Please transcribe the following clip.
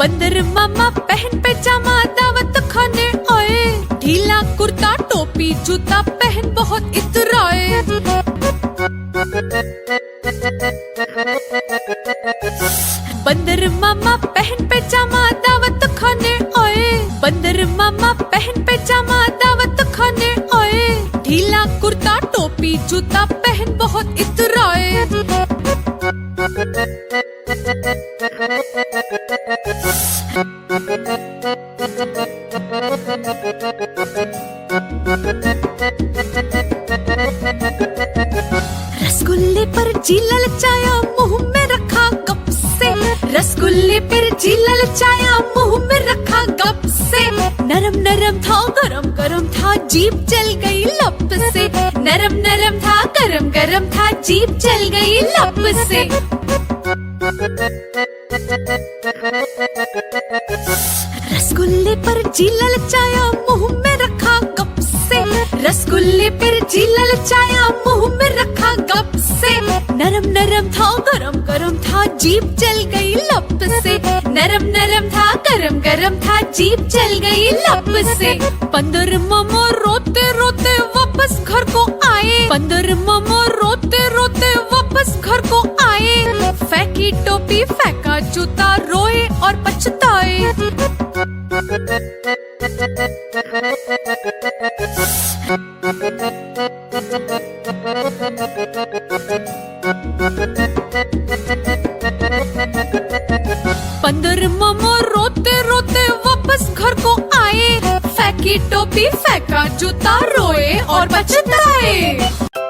बंदर मामा पहन पैजामा दावत खाने आए, ढीला कुर्ता टोपी जूता पहन बहुत इतराए। बंदर मामा पहन पैजामा दावत खाने आए, बंदर मामा पहन पैजामा दावत खाने आए, ढीला कुर्ता टोपी जूता पहन बहुत इतराए। रसगुल्ले पर जी ललचाया मुंह में रखा गप से, रसगुल्ले पर जी ललचाया मुंह में रखा गप से। नरम नरम था गरम गरम था जीभ जल गई लप से, नरम नरम था गरम गरम था जीभ जल गई लप से। रसगुल्ले पर जी ललचाया मुंह में रखा गप से, रसगुल्ले पर जी ललचाया मुंह में रखा गप से। नरम नरम था गरम गरम था जीभ जल गई लप से, नरम नरम था गरम गरम था जीभ जल गई लप से। बंदर मामा रोते रोते वापस घर को आए, बंदर मामा रोते रोते वापस घर को आए। फेंकी टोपी फेंका जूता रोए और पछताए। बंदर मामा रोते रोते वापस घर को आए, फेंकी टोपी फेंका जूता रोए और पछताए।